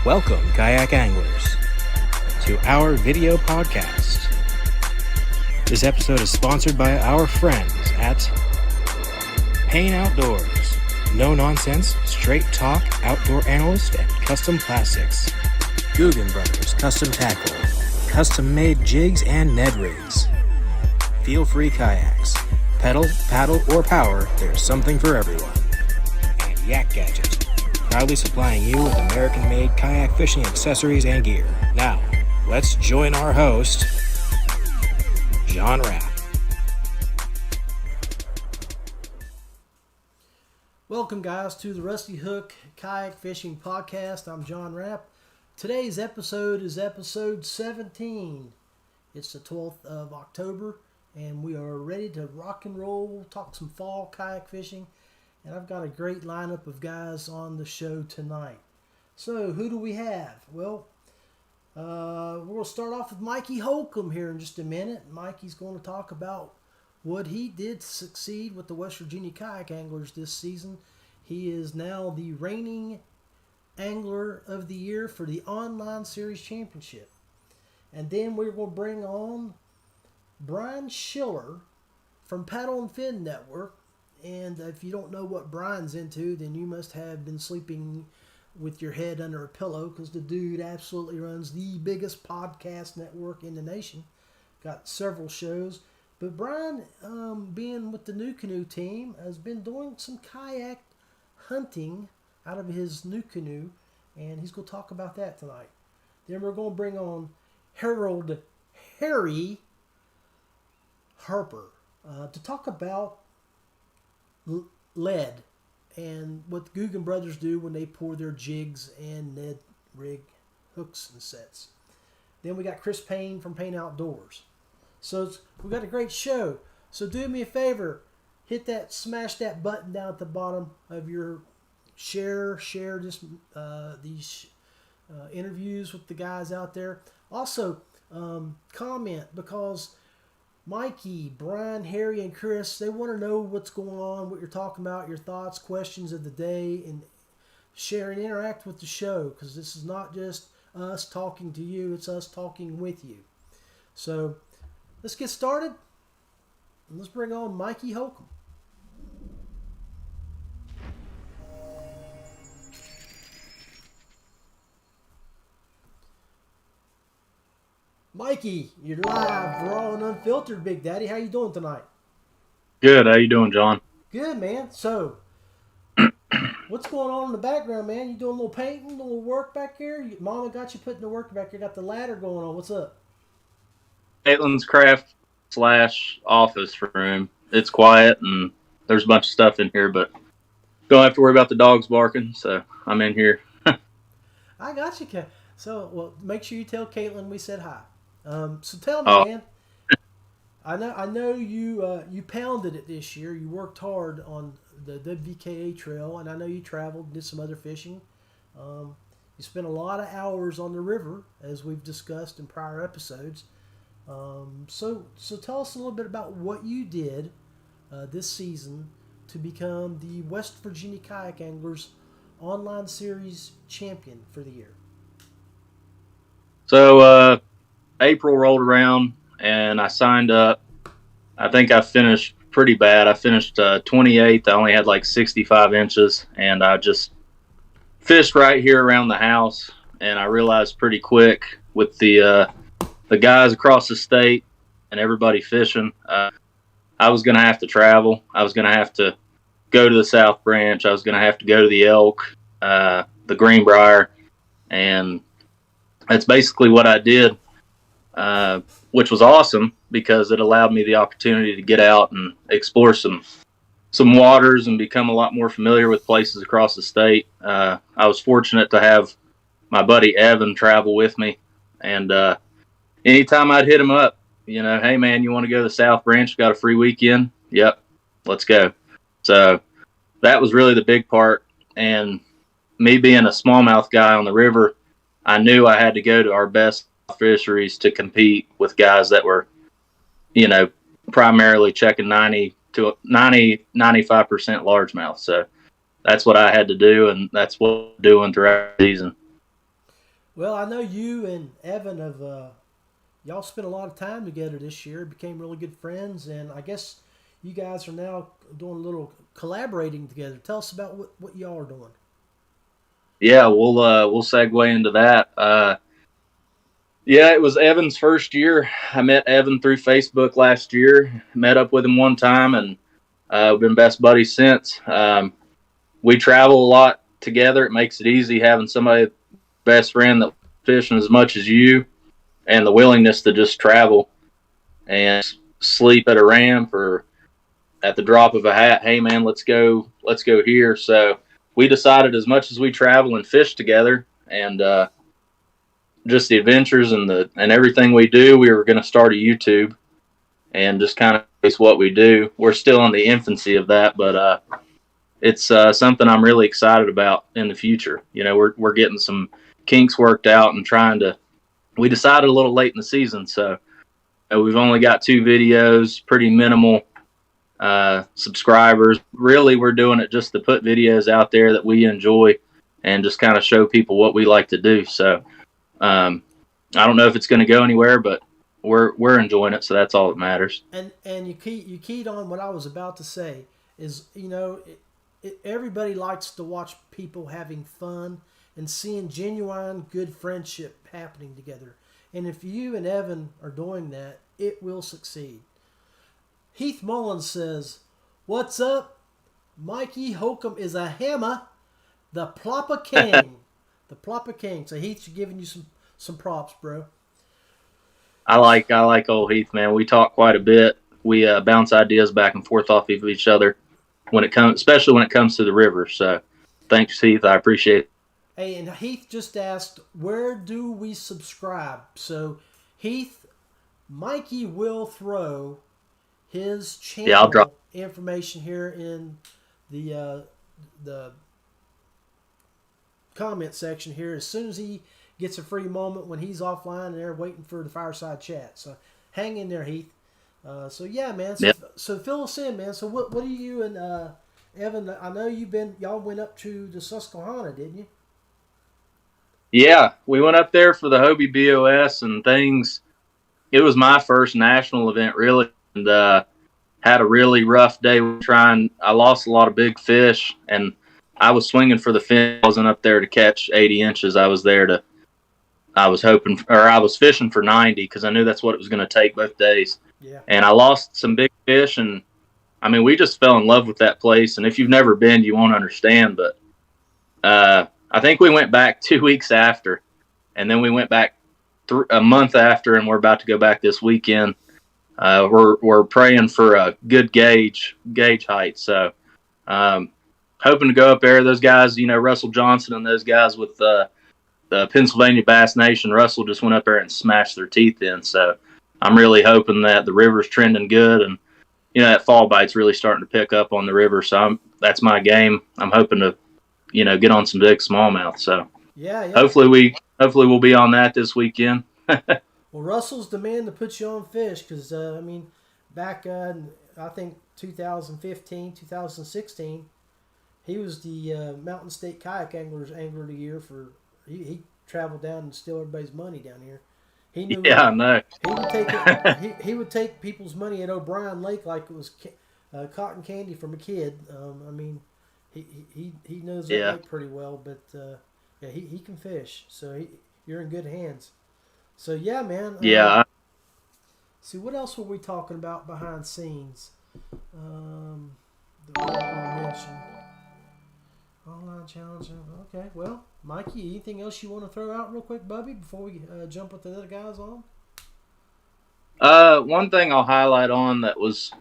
Welcome, kayak anglers, to our video podcast. This episode is sponsored by our friends at Payne Outdoors. No nonsense, straight talk, outdoor analyst, and custom plastics. Guggen Brothers Custom Tackle, custom-made jigs and Ned rigs. Feel-free kayaks. Pedal, paddle, or power, there's something for everyone. And Yak Gadget, proudly supplying you with American-made kayak fishing accessories and gear. Now, let's join our host, John Rapp. Welcome, guys, to the Rusty Hook Kayak Fishing Podcast. I'm John Rapp. Today's episode is episode 17. It's the 12th of October, and we are ready to rock and roll, talk some fall kayak fishing. And I've got a great lineup of guys on the show tonight. So, who do we have? Well, we're going to start off with Mikey Holcombe here in just a minute. Mikey's going to talk about what he did to succeed with the West Virginia Kayak Anglers this season. He is now the reigning Angler of the Year for the Online Series Championship. And then we're going to bring on Brian Schiller from Paddle and Fin Network. And if you don't know what Brian's into, then you must have been sleeping with your head under a pillow, because the dude absolutely runs the biggest podcast network in the nation. Got several shows. But Brian, being with the New Canoe team, has been doing some kayak hunting out of his new canoe, and he's going to talk about that tonight. Then we're going to bring on Harry Harper to talk about lead and what the Guggen brothers do when they pour their jigs and Ned rig hooks and sets. Then we got Chris Payne from Payne Outdoors. So we got a great show. So do me a favor, smash that button down at the bottom of your share this these interviews with the guys out there. Also, comment, because Mikey, Brian, Harry, and Chris, they want to know what's going on, what you're talking about, your thoughts, questions of the day, and share and interact with the show, because this is not just us talking to you, it's us talking with you. So let's get started, and let's bring on Mikey Holcombe. Mikey, you're live. We're all in Unfiltered, Big Daddy. How you doing tonight? Good. How you doing, John? Good, man. So, what's going on in the background, man? You doing a little painting, a little work back here? Mama got you putting the work back here. Got the ladder going on. What's up? Caitlin's craft / office room. It's quiet, and there's a bunch of stuff in here, but don't have to worry about the dogs barking, so I'm in here. I got you, So, well, make sure you tell Caitlin we said hi. So tell me, man. I know you pounded it this year. You worked hard on the WVKA trail, and I know you traveled and did some other fishing. You spent a lot of hours on the river, as we've discussed in prior episodes. So tell us a little bit about what you did this season to become the West Virginia Kayak Anglers Online Series champion for the year. So April rolled around, and I signed up. I think I finished pretty bad. I finished 28th. I only had like 65 inches, and I just fished right here around the house. And I realized pretty quick with the guys across the state and everybody fishing, I was going to have to travel. I was going to have to go to the South Branch. I was going to have to go to the Elk, the Greenbrier, and that's basically what I did, which was awesome because it allowed me the opportunity to get out and explore some waters and become a lot more familiar with places across the state. I was fortunate to have my buddy Evan travel with me, and anytime I'd hit him up, hey man, you want to go to the South Branch? Got a free weekend? Yep, let's go. So that was really the big part, and me being a smallmouth guy on the river, I knew I had to go to our best fisheries to compete with guys that were, primarily checking 95% largemouth. So that's what I had to do, and that's what I'm doing throughout the season. Well, I know you and Evan have y'all spent a lot of time together this year, became really good friends, and I guess you guys are now doing a little collaborating together. Tell us about what y'all are doing. Yeah, we'll segue into that. Yeah, it was Evan's first year. I met Evan through Facebook last year. Met up with him one time, and we've been best buddies since. We travel a lot together. It makes it easy having somebody, best friend, that fishing as much as you, and the willingness to just travel and sleep at a ramp or at the drop of a hat. Hey man, let's go here. So we decided, as much as we travel and fish together, and just the adventures and everything we do, we were going to start a YouTube and just kind of face what we do. We're still in the infancy of that, but it's something I'm really excited about in the future. You know, we're getting some kinks worked out and we decided a little late in the season, so we've only got 2 videos, pretty minimal subscribers. Really, we're doing it just to put videos out there that we enjoy and just kind of show people what we like to do. So I don't know if it's going to go anywhere, but we're enjoying it, so that's all that matters. And you keyed on what I was about to say is, everybody likes to watch people having fun and seeing genuine good friendship happening together. And if you and Evan are doing that, it will succeed. Heath Mullins says, "What's up? Mikey Holcombe is a hammer. The Plopper King." The Plopper King. So Heath's giving you some props, bro. I like old Heath, man. We talk quite a bit. We bounce ideas back and forth off of each other especially when it comes to the river. So thanks, Heath. I appreciate it. Hey, and Heath just asked, where do we subscribe? So Heath, Mikey will throw his channel I'll drop information here in the comment section here as soon as he gets a free moment when he's offline and they're waiting for the fireside chat. So hang in there, Heath. So yeah, man. So fill us in, man. So what do you and Evan? I know y'all went up to the Susquehanna, didn't you? Yeah, we went up there for the Hobie BOS and things. It was my first national event, really, and had a really rough day trying. I lost a lot of big fish, and I was swinging for the fin. I wasn't up there to catch 80 inches. I was fishing for 90 because I knew that's what it was going to take both days. Yeah. And I lost some big fish, and I mean, we just fell in love with that place. And if you've never been, you won't understand. But I think we went back 2 weeks after, and then we went back a month after, and we're about to go back this weekend. We're praying for a good gauge height. So hoping to go up there. Those guys, Russell Johnson and those guys with the Pennsylvania Bass Nation, Russell just went up there and smashed their teeth in. So I'm really hoping that the river's trending good, and that fall bite's really starting to pick up on the river. So that's my game. I'm hoping to, get on some big smallmouth. So yeah. Hopefully we'll be on that this weekend. Well, Russell's the man to put you on fish because back I think 2015, 2016, he was the Mountain State Kayak Angler of the Year for. He traveled down and steal everybody's money down here. He knew. Yeah, I know. He would take he would take people's money at O'Brien Lake like it was cotton candy from a kid. He knows that lake pretty well, but he can fish. So you're in good hands. So yeah, man. Yeah. See, what else were we talking about behind scenes? The I mentioned. Online challenge. Okay, well, Mikey, anything else you want to throw out real quick, Bubby, before we jump with the other guys on? One thing I'll highlight on that was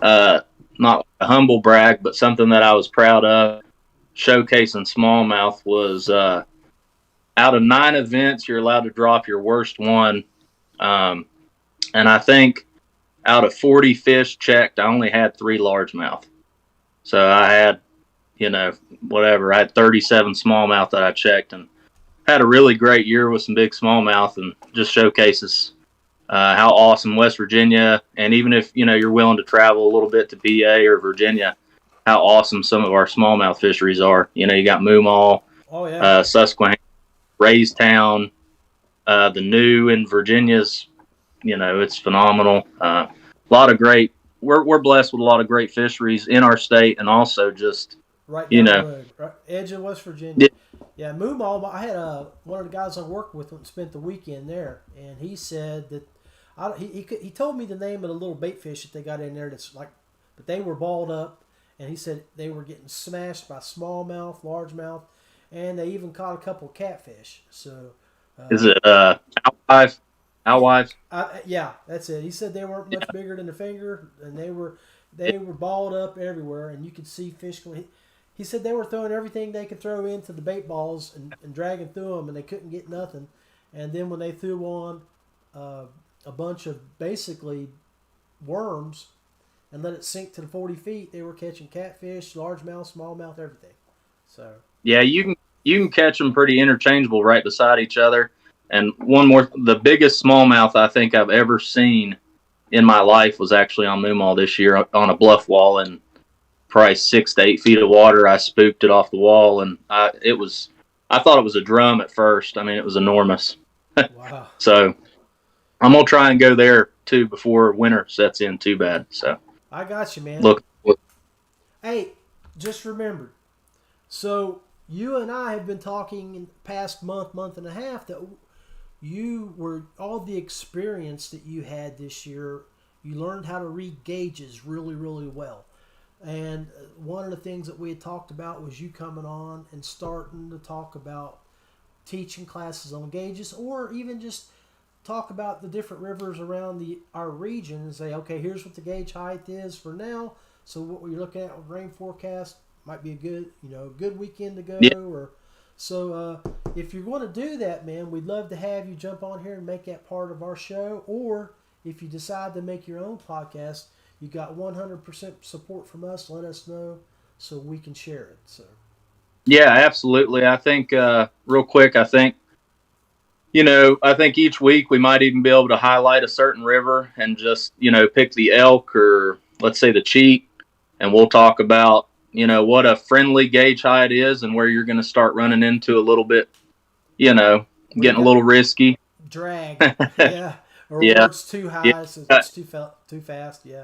not a humble brag, but something that I was proud of showcasing smallmouth was out of 9 events, you're allowed to drop your worst one. And I think out of 40 fish checked, I only had 3 largemouth. So I had, I had 37 smallmouth that I checked, and had a really great year with some big smallmouth, and just showcases how awesome West Virginia, and even if, you're willing to travel a little bit to PA or Virginia, how awesome some of our smallmouth fisheries are. You got Moomaw, Susquehanna, Raystown, the new in Virginia's, it's phenomenal. A lot of great. We're blessed with a lot of great fisheries in our state, and also just right down the road, right, edge of West Virginia. Yeah, Moomaw. I had one of the guys I worked with spent the weekend there, and he said that he told me the name of the little bait fish that they got in there. That's like, but they were balled up, and he said they were getting smashed by smallmouth, largemouth, and they even caught a couple of catfish. So, is it alewives? Yeah, that's it. He said they weren't much bigger than a finger, and they were balled up everywhere, and you could see fish going. He said they were throwing everything they could throw into the bait balls and dragging through them, and they couldn't get nothing. And then when they threw on a bunch of basically worms and let it sink to the 40 feet, they were catching catfish, largemouth, smallmouth, everything. So yeah, you can catch them pretty interchangeable right beside each other. And one more, the biggest smallmouth I think I've ever seen in my life was actually on Moomaw this year on a bluff wall, and probably 6 to 8 feet of water. I spooked it off the wall, and I thought it was a drum at first. I mean, it was enormous. Wow. So I'm gonna try and go there too before winter sets in too bad. So I got you, man. Look. Hey, just remember. So you and I have been talking in the past month and a half that you were all the experience that you had this year. You learned how to read gauges really, really well. And one of the things that we had talked about was you coming on and starting to talk about teaching classes on gauges, or even just talk about the different rivers around our region and say, okay, here's what the gauge height is for now. So what we're looking at with rain forecast might be a good weekend to go. Yeah. Or so if you're going to do that, man, we'd love to have you jump on here and make that part of our show. Or if you decide to make your own podcast, you got 100% support from us. Let us know so we can share it. So, yeah, absolutely. I think real quick, I think each week we might even be able to highlight a certain river and just pick the elk or let's say the cheat, and we'll talk about what a friendly gauge height is and where you're going to start running into a little bit, getting a little risky. Drag, yeah, or yeah. It's too high, so it's too fast. Yeah.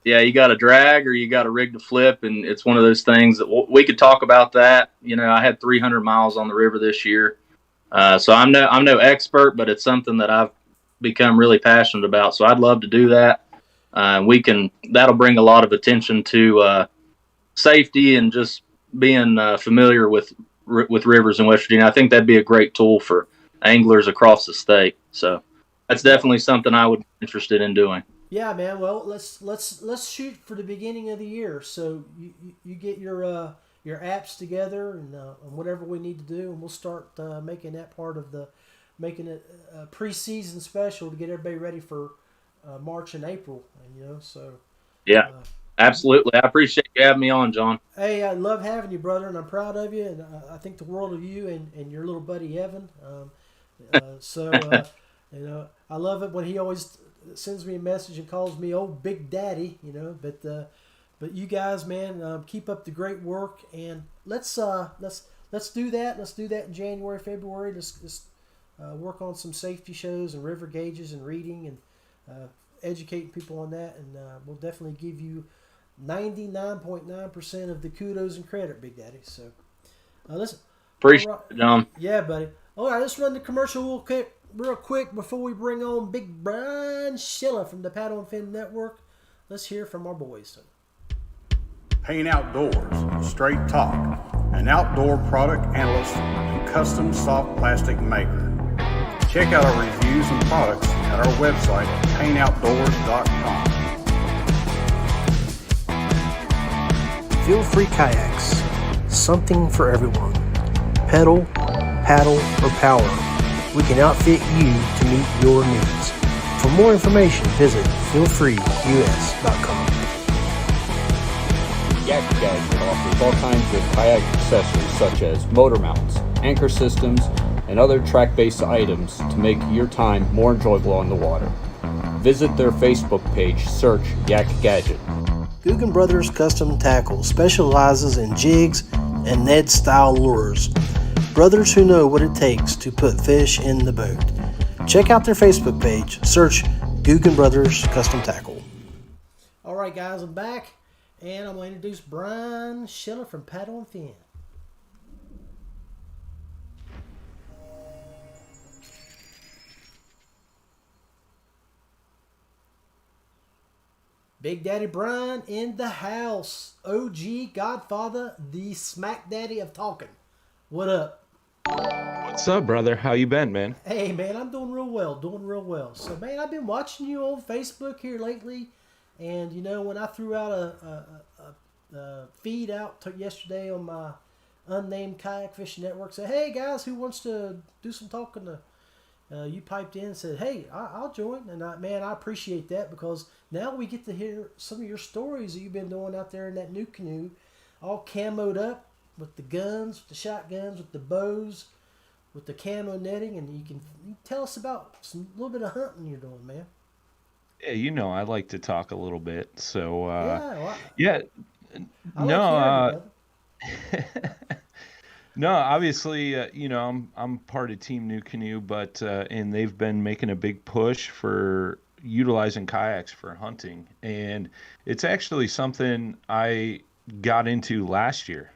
Yeah, you got to drag or you got to rig to flip, and it's one of those things that we could talk about that. I had 300 miles on the river this year, so I'm no expert, but it's something that I've become really passionate about. So I'd love to do that. That'll bring a lot of attention to safety and just being familiar with rivers in West Virginia. I think that'd be a great tool for anglers across the state. So that's definitely something I would be interested in doing. Yeah, man. Well, let's shoot for the beginning of the year. So you get your apps together and whatever we need to do, and we'll start making that part of making it a preseason special to get everybody ready for March and April. So yeah, absolutely. I appreciate you having me on, John. Hey, I love having you, brother, and I'm proud of you, and I think the world of you and your little buddy Evan. I love it when he always sends me a message and calls me old Big Daddy, but you guys, man, keep up the great work, and let's do that. Let's do that in January, February. Just work on some safety shows and river gauges and reading and educating people on that, and we'll definitely give you 99.9% of the kudos and credit, Big Daddy. So listen, appreciate it, John. Yeah, buddy. All right, let's run the commercial real quick before we bring on Big Brian Schiller from the Paddle and Fin Network. Let's hear from our boys. Payne Outdoors, straight talk, an outdoor product analyst and custom soft plastic maker. Check out our reviews and products at our website, payneoutdoors.com. Feel Free Kayaks, something for everyone. Pedal, paddle, or power. We can outfit you to meet your needs. For more information, visit feelfreeus.com. Kayak Gadget offers all kinds of kayak accessories such as motor mounts, anchor systems, and other track-based items to make your time more enjoyable on the water. Visit their Facebook page, search Yak Gadget. Guggen Brothers Custom Tackle specializes in jigs and Ned-style lures. brothers who know what it takes to put fish in the boat. Check out their Facebook page. Search Guggen Brothers Custom Tackle. All right, guys, I'm back, and I'm going to introduce Brian Schiller from Paddle and Fin. Big Daddy Brian in the house. OG Godfather, the smack daddy of talking. What up? What's up, brother? How you been, man? Hey, man, I'm doing real well. So, man, I've been watching you on Facebook here lately. And, you know, when I threw out a feed out yesterday on my unnamed kayak fishing network, said, hey, guys, who wants to do some talking to... you piped in and said, hey, I'll join. And, I appreciate that because now we get to hear some of your stories that you've been doing out there in that new canoe, all camoed up with the guns, with the shotguns, with the bows, with the camo netting. And you can tell us about a little bit of hunting you're doing, man. Yeah, you know, I like to talk a little bit. So, yeah. I no, like no, obviously, you know, I'm part of Team New Canoe, but and they've been making a big push for utilizing kayaks for hunting, and it's actually something I got into last year,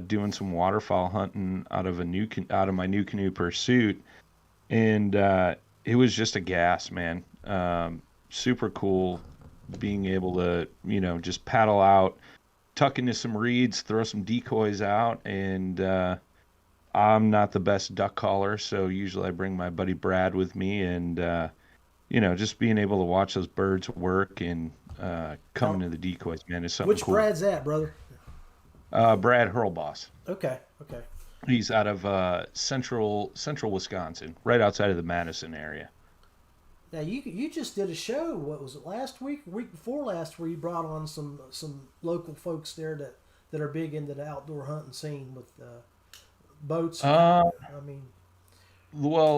doing some waterfowl hunting out of my New Canoe Pursuit, and it was just a gas, man. Super cool being able to, you know, just paddle out, tuck into some reeds, throw some decoys out, and I'm not the best duck caller, so usually I bring my buddy Brad with me, and you know, just being able to watch those birds work and come into the decoys, man, is something Which cool. Brad's that, brother? Brad Hurlboss. Okay. He's out of central Wisconsin, right outside of the Madison area. Now you just did a show. What was it, last week, week before last, where you brought on some local folks there that are big into the outdoor hunting scene with boats. Well,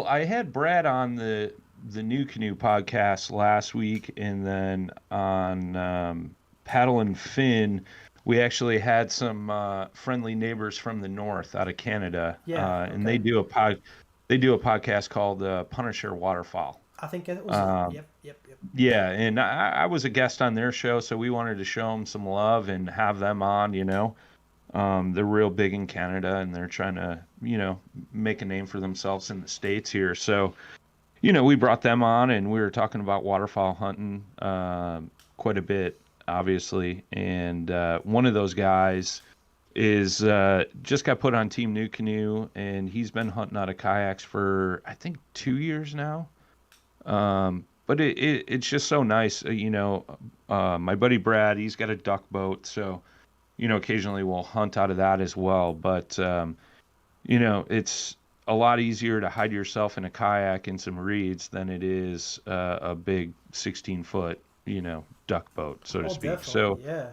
I had Brad on the New Canoe podcast last week, and then on Paddle and Fin, we actually had some friendly neighbors from the north out of Canada. Yeah, and they do a podcast called Punisher Waterfowl. I think it was. Yep. Yeah, and I was a guest on their show, so we wanted to show them some love and have them on, you know. They're real big in Canada, and they're trying to, you know, make a name for themselves in the States here. So, you know, we brought them on, and we were talking about waterfowl hunting quite a bit, obviously. And one of those guys is just got put on Team New Canoe, and he's been hunting out of kayaks for, I think, 2 years now. But it's just so nice, you know. My buddy Brad, he's got a duck boat, so, you know, occasionally we'll hunt out of that as well. But, you know, it's a lot easier to hide yourself in a kayak in some reeds than it is a big 16-foot, you know, duck boat, so to speak. So yeah.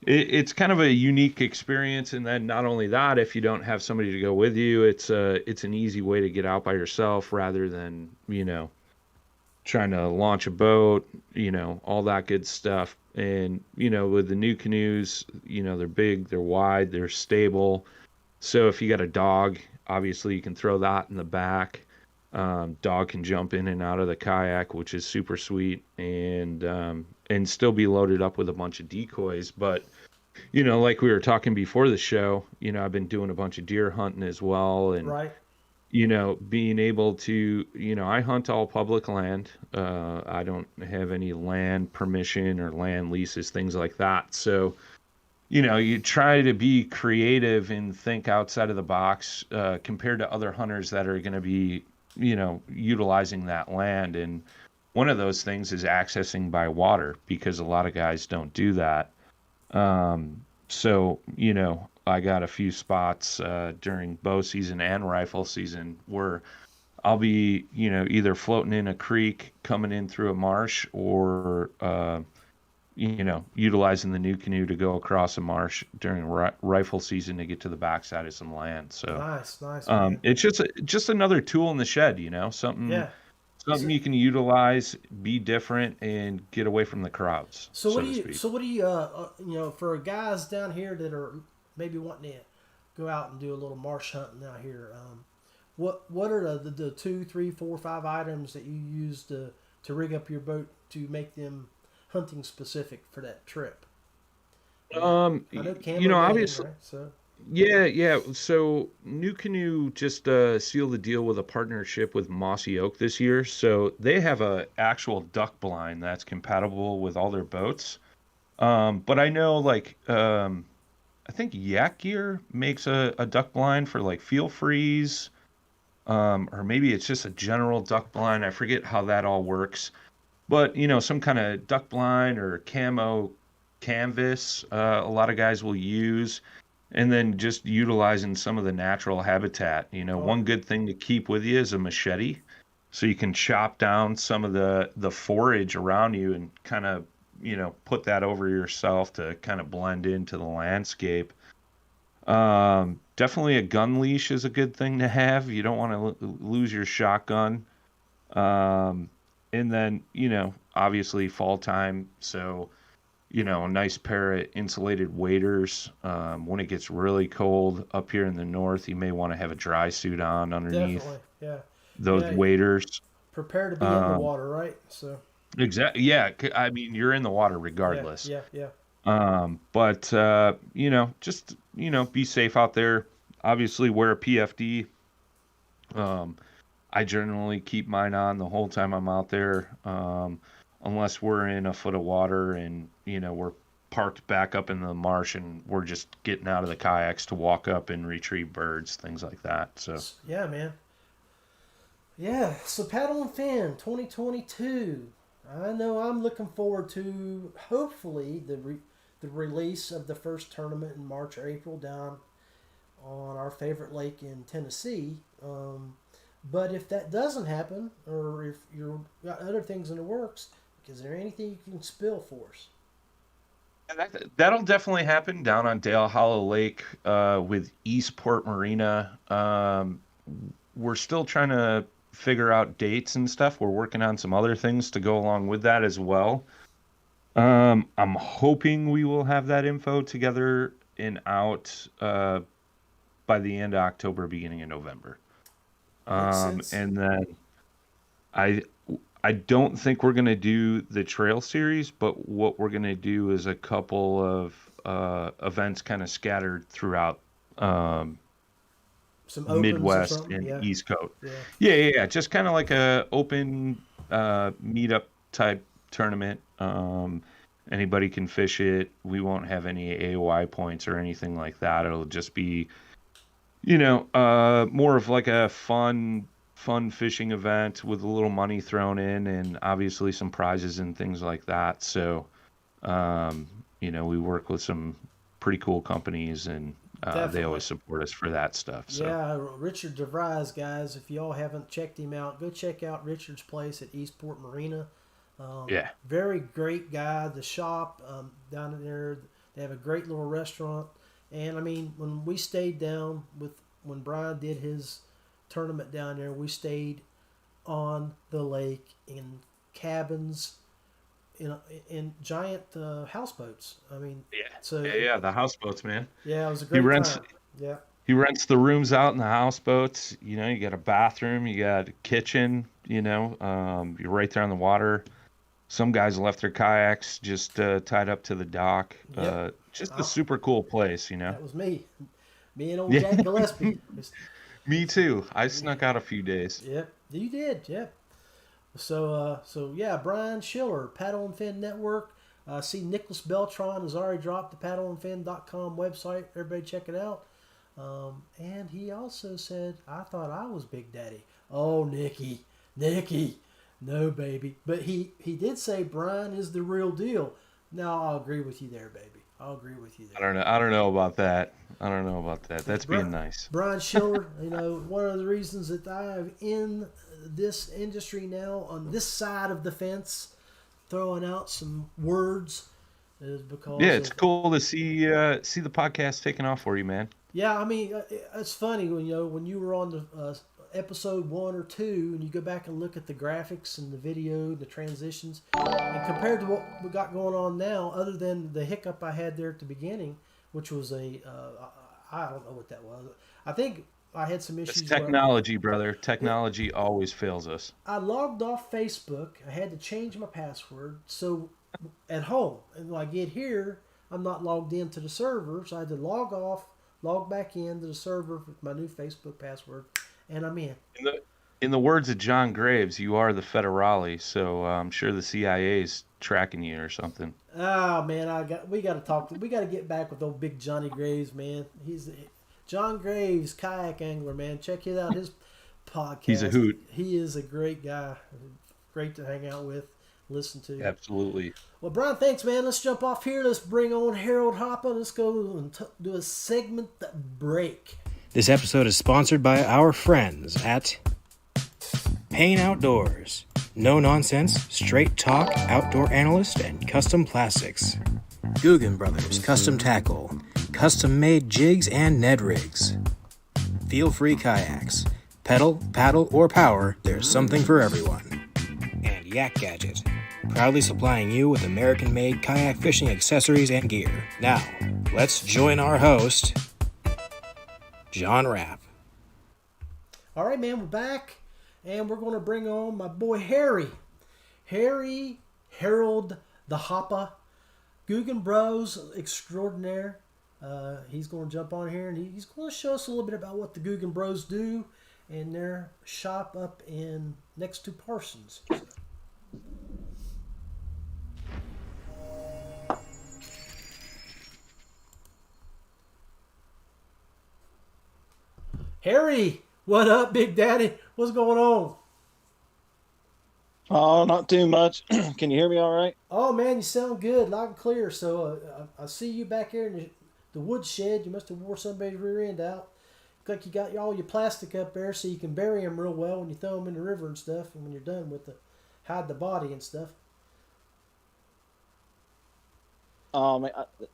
It's kind of a unique experience, and then not only that, if you don't have somebody to go with you, it's an easy way to get out by yourself rather than, you know, trying to launch a boat, you know, all that good stuff. And, you know, with the new canoes, you know, they're big, they're wide, they're stable. So if you got a dog, obviously you can throw that in the back. Dog can jump in and out of the kayak, which is super sweet, and still be loaded up with a bunch of decoys. But, you know, like we were talking before the show, you know, I've been doing a bunch of deer hunting as well. And, right. You know, being able to, you know, I hunt all public land. I don't have any land permission or land leases, things like that. So, you know, you try to be creative and think outside of the box compared to other hunters that are going to be, you know, utilizing that land. And one of those things is accessing by water, because a lot of guys don't do that. So, you know, I got a few spots during bow season and rifle season where I'll be, you know, either floating in a creek, coming in through a marsh, or, you know, utilizing the new canoe to go across a marsh during rifle season to get to the backside of some land. So nice. It's just another tool in the shed, you know, something you can utilize, be different, and get away from the crowds. So what do you you know, for guys down here that are maybe wanting to go out and do a little marsh hunting out here. What are the 2, 3, 4, 5 items that you use to rig up your boat to make them hunting specific for that trip? I know camo bedding, Obviously, right? So yeah. So New Canoe just sealed the deal with a partnership with Mossy Oak this year. So they have a actual duck blind that's compatible with all their boats. But I know I think Yak Gear makes a duck blind for like Feel Freeze, or maybe it's just a general duck blind. I forget how that all works. But some kind of duck blind or camo canvas, a lot of guys will use, and then just utilizing some of the natural habitat. One good thing to keep with you is a machete, so you can chop down some of the forage around you and kind of put that over yourself to kind of blend into the landscape. Definitely a gun leash is a good thing to have. You don't want to lose your shotgun. And then, obviously fall time. So, a nice pair of insulated waders. When it gets really cold up here in the north, you may want to have a dry suit on underneath those waders. Prepare to be in the water, right? So exactly. Yeah. I mean, you're in the water regardless. Yeah. But just, be safe out there. Obviously wear a PFD. I generally keep mine on the whole time I'm out there, unless we're in a foot of water and, we're parked back up in the marsh and we're just getting out of the kayaks to walk up and retrieve birds, things like that. So yeah, man. Yeah, so Paddle and Fin 2022. I know I'm looking forward to hopefully the release of the first tournament in March or April down on our favorite lake in Tennessee. But if that doesn't happen, or if you've got other things in the works, is there anything you can spill for us? That'll definitely happen down on Dale Hollow Lake with Eastport Marina. We're still trying to figure out dates and stuff. We're working on some other things to go along with that as well. I'm hoping we will have that info together and out by the end of October, beginning of November. And then I don't think we're going to do the trail series, but what we're going to do is a couple of events kind of scattered throughout some Midwest and East Coast. Yeah. Just kind of like a open meetup type tournament. Anybody can fish it. We won't have any AOI points or anything like that. It'll just be more of like a fun fishing event with a little money thrown in and obviously some prizes and things like that. So, we work with some pretty cool companies and they always support us for that stuff. So. Yeah, Richard DeVries, guys, if y'all haven't checked him out, go check out Richard's place at Eastport Marina. Very great guy. The shop down in there, they have a great little restaurant. And I mean, when we stayed down when Brian did his tournament down there, we stayed on the lake in cabins, in giant houseboats. I mean, the houseboats, man. Yeah, it was a great time. Yeah. He rents the rooms out in the houseboats. You got a bathroom, you got a kitchen. You're right there on the water. Some guys left their kayaks just tied up to the dock. Yep. Just a super cool place, That was me and old Jack Gillespie. Me too. I snuck out a few days. Yep, you did. Yep. So Brian Schiller, Paddle and Fin Network. See Nicholas Beltron has already dropped the paddleandfin.com website. Everybody check it out. And he also said, I thought I was Big Daddy. Oh, Nicky. No, baby. But he did say Brian is the real deal. Now, I'll agree with you there, baby. I'll agree with you there. I don't know about that. That's being nice. Brian Schiller, one of the reasons that I am in this industry now, on this side of the fence, throwing out some words, is because it's cool to see the podcast taking off for you, man. Yeah, I mean, it's funny when you were on the episode 1 or 2, and you go back and look at the graphics and the video, the transitions, and compared to what we got going on now, other than the hiccup I had there at the beginning, which was I I don't know what that was. I think I had some issues. It's technology, brother. Technology always fails us. I logged off Facebook. I had to change my password. So at home, and when I get here, I'm not logged into the server. So I had to log off, log back into the server with my new Facebook password, and I'm in. In the words of John Graves, you are the federale, so I'm sure the CIA's tracking you or something. Oh man, we got to talk. We got to get back with old Big Johnny Graves, man. He's John Graves, kayak angler, man. Check it out, his podcast. He's a hoot. He is a great guy. Great to hang out with, listen to. Absolutely. Well, Brian, thanks, man. Let's jump off here. Let's bring on Harold Hopper. Let's go and do a segment break. This episode is sponsored by our friends at Payne Outdoors. No nonsense, straight talk, outdoor analyst, and custom plastics. Guggen Brothers Custom Tackle. Custom made jigs and Ned rigs. Feel free kayaks. Pedal, paddle, or power, there's something for everyone. And Yak Gadget. Proudly supplying you with American-made kayak fishing accessories and gear. Now, let's join our host, John Rapp. All right, man, we're back, and we're going to bring on my boy Harry. Harold the Hopper, Guggen Bros extraordinaire. He's going to jump on here, and he's going to show us a little bit about what the Guggen Bros do in their shop up in next to Parsons. Harry, what up, Big Daddy? What's going on? Oh, not too much. Can you hear me all right? Oh, man, you sound good, loud and clear. So I see you back here in the woodshed. You must have wore somebody's rear end out. Look like you got all your plastic up there so you can bury them real well when you throw them in the river and stuff, and when you're done with hide the body and stuff. Oh, man.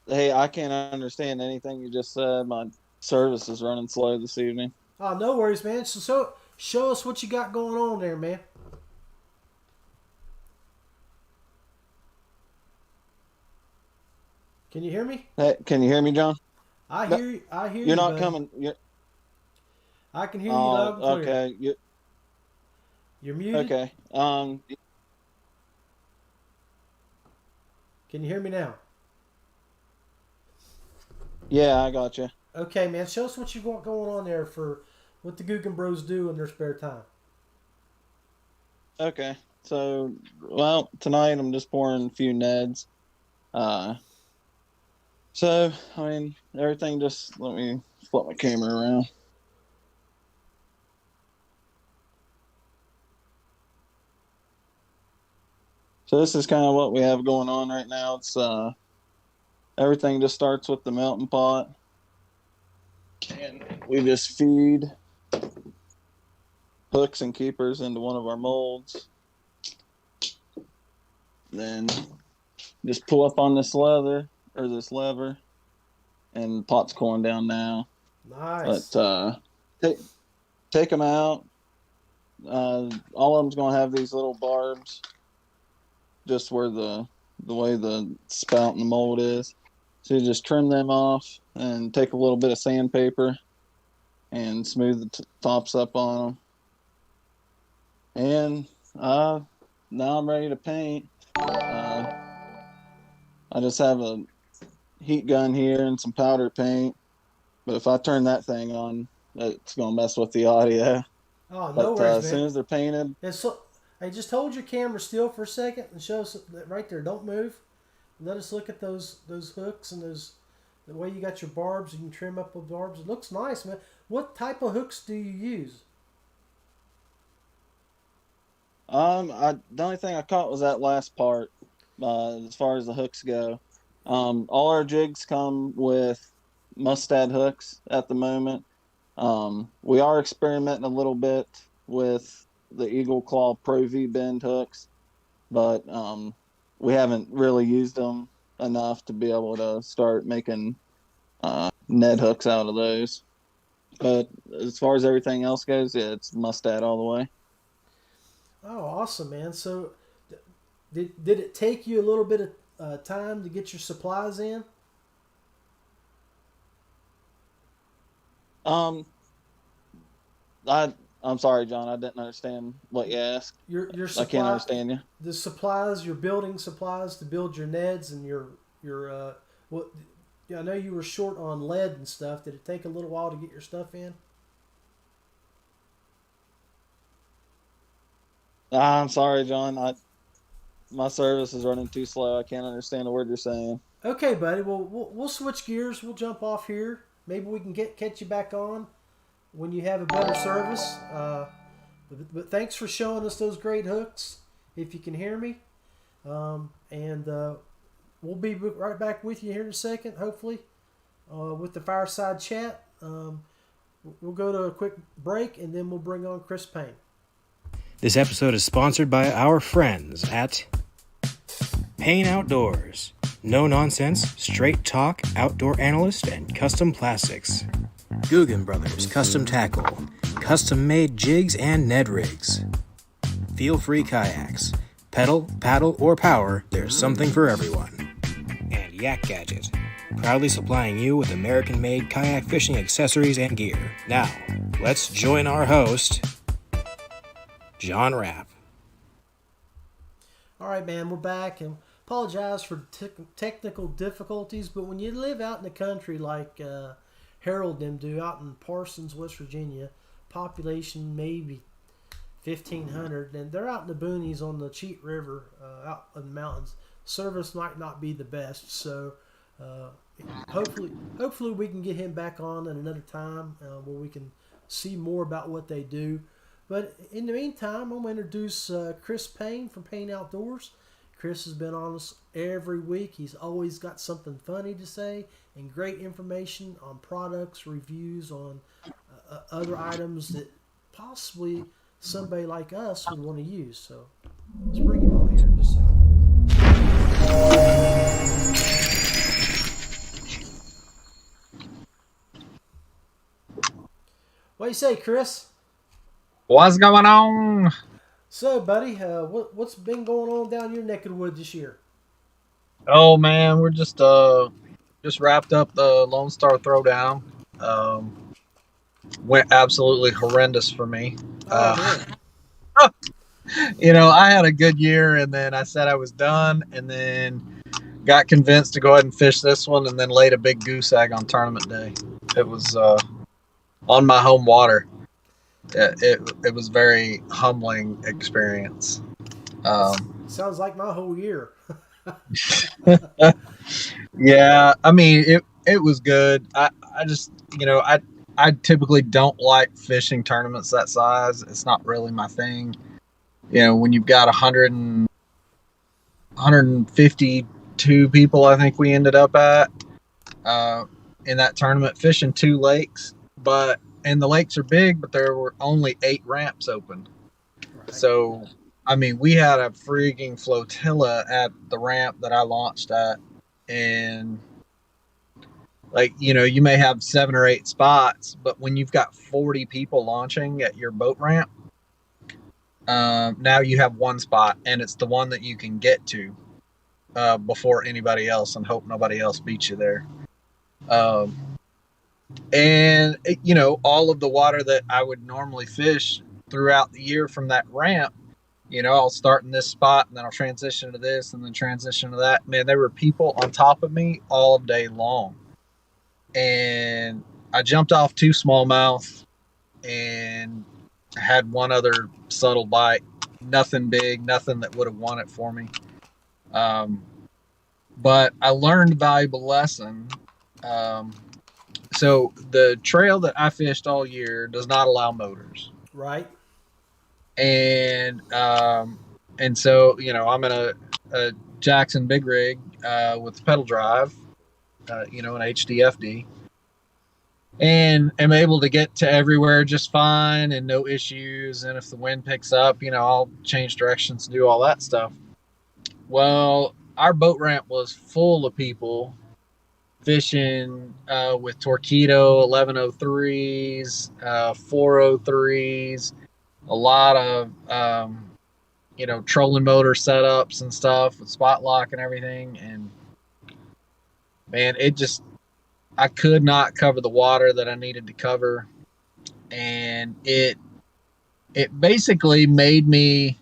Hey, I can't understand anything you just said. My service is running slow this evening. Oh, no worries, man. So show us what you got going on there, man. Can you hear me? Hey, can you hear me, John? I hear you. You're not buddy. coming. I can hear you loud and clear. Okay. You're muted. Okay. Can you hear me now? Yeah, I got you. Okay, man. Show us what you got going on there for what the Guggen Bros do in their spare time. Okay. So, well, tonight I'm just pouring a few Neds. So, I mean, everything just, let me flip my camera around. So this is kind of what we have going on right now. It's everything just starts with the melting pot. And we just feed hooks and keepers into one of our molds. Then just pull up on this lever, and the pot's cooling down now. Nice. But take them out. All of them's going to have these little barbs just where the way the spout and the mold is. So you just trim them off and take a little bit of sandpaper and smooth the tops up on them. And now I'm ready to paint. I just have a heat gun here and some powder paint. But if I turn that thing on, it's going to mess with the audio. Oh, no But worries, man. as soon as they're painted, And so, hey, just hold your camera still for a second and show us that right there. Don't move. Let us look at those hooks and the way you got your barbs. You can trim up with barbs. It looks nice, man. What type of hooks do you use? the only thing I caught was that last part. As far as the hooks go, all our jigs come with mustad hooks at the moment. We are experimenting a little bit with the Eagle Claw Pro V bend hooks, but we haven't really used them enough to be able to start making Ned hooks out of those. But as far as everything else goes, yeah, it's mustad all the way. Oh, awesome, man. So, did it take you a little bit of time to get your supplies in? Um, I'm sorry, John. I didn't understand what you asked. Your I can't supply, understand you. the supplies, your building supplies to build your neds and your what. Yeah, I know you were short on lead and stuff. Did it take a little while to get your stuff in? I'm sorry, John. My service is running too slow. I can't understand a word you're saying. Okay, buddy. Well, we'll switch gears. We'll jump off here. Maybe we can catch you back on when you have a better service. But thanks for showing us those great hooks. If you can hear me, and we'll be right back with you here in a second, hopefully, with the fireside chat. We'll go to a quick break, and then we'll bring on Chris Payne. This episode is sponsored by our friends at Payne Outdoors. No nonsense, straight talk, outdoor analyst, and custom plastics. Guggen Brothers Custom Tackle, custom made jigs and Ned rigs. Feel free kayaks. Pedal, paddle, or power, there's something for everyone. And Yak Gadget, proudly supplying you with American-made kayak fishing accessories and gear. Now, let's join our host, John Rapp. All right, man, we're back, and apologize for technical difficulties, but when you live out in the country like Harold and them do out in Parsons, West Virginia, population maybe 1,500, and they're out in the boonies on the Cheat River, out in the mountains. Service might not be the best, so hopefully we can get him back on at another time where we can see more about what they do. But in the meantime, I'm going to introduce Chris Payne from Payne Outdoors. Chris has been on us every week. He's always got something funny to say and great information on products, reviews on other items that possibly somebody like us would want to use. So let's bring him on here in just a second. What do you say, Chris? What's going on? So, buddy, what's been going on down your neck of the woods this year? Oh man, we're just wrapped up the Lone Star Throwdown. Went absolutely horrendous for me. I had a good year, and then I said I was done, and then got convinced to go ahead and fish this one, and then laid a big goose egg on tournament day. It was on my home water. It was a very humbling experience. Sounds like my whole year. Yeah, I mean it was good. I just I typically don't like fishing tournaments that size. It's not really my thing. When you've got 152 people, I think we ended up at in that tournament, fishing 2 lakes, and the lakes are big, but there were only 8 ramps open. Right. So, I mean, we had a freaking flotilla at the ramp that I launched at, and you may have 7 or 8 spots, but when you've got 40 people launching at your boat ramp, now you have 1 spot, and it's the one that you can get to before anybody else, and hope nobody else beats you there. And all of the water that I would normally fish throughout the year from that ramp, I'll start in this spot, and then I'll transition to this, and then transition to that. Man, there were people on top of me all day long. And I jumped off 2 smallmouth and had 1 other subtle bite. Nothing big, nothing that would have won it for me. But I learned a valuable lesson. So the trail that I fished all year does not allow motors. Right. And so, I'm in a Jackson big rig with pedal drive, an HDFD, and am able to get to everywhere just fine and no issues. And if the wind picks up, I'll change directions and do all that stuff. Well, our boat ramp was full of people fishing with Torpedo 1103s, 403s, a lot of trolling motor setups and stuff with spot lock and everything. And man, I could not cover the water that I needed to cover, and it basically made me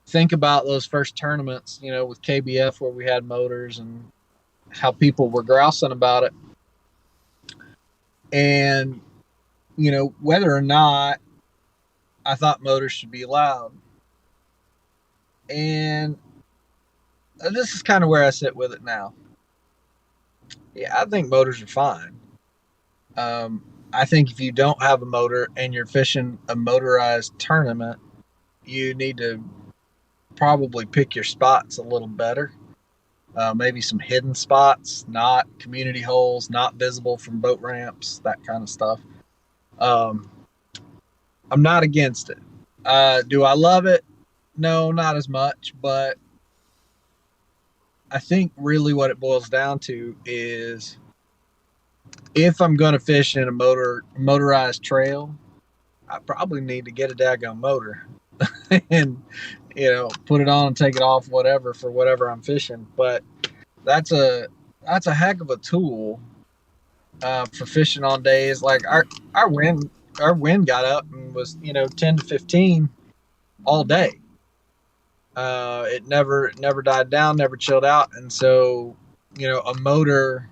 think about those first tournaments, with KBF where we had motors and how people were grousing about it. And, whether or not I thought motors should be allowed. And this is kind of where I sit with it now. Yeah, I think motors are fine. I think if you don't have a motor and you're fishing a motorized tournament, you need to probably pick your spots a little better. Maybe some hidden spots, not community holes, not visible from boat ramps, that kind of stuff. I'm not against it. Do I love it? No, not as much, but I think really what it boils down to is if I'm going to fish in a motorized trail, I probably need to get a daggone motor and, put it on and take it off, whatever, for whatever I'm fishing. But that's a heck of a tool for fishing on days like our wind got up and was 10 to 15 all day. It never died down, never chilled out, and so a motor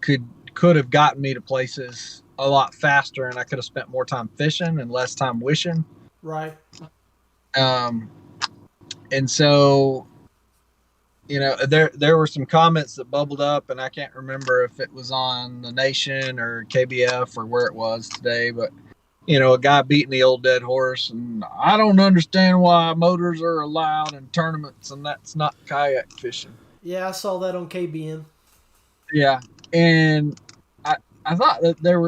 could have gotten me to places a lot faster, and I could have spent more time fishing and less time wishing. Right. And so there were some comments that bubbled up, and I can't remember if it was on the Nation or KBF or where it was today, but a guy beating the old dead horse, and I don't understand why motors are allowed in tournaments, and that's not kayak fishing. Yeah, I saw that on KBN. Yeah, and I thought that there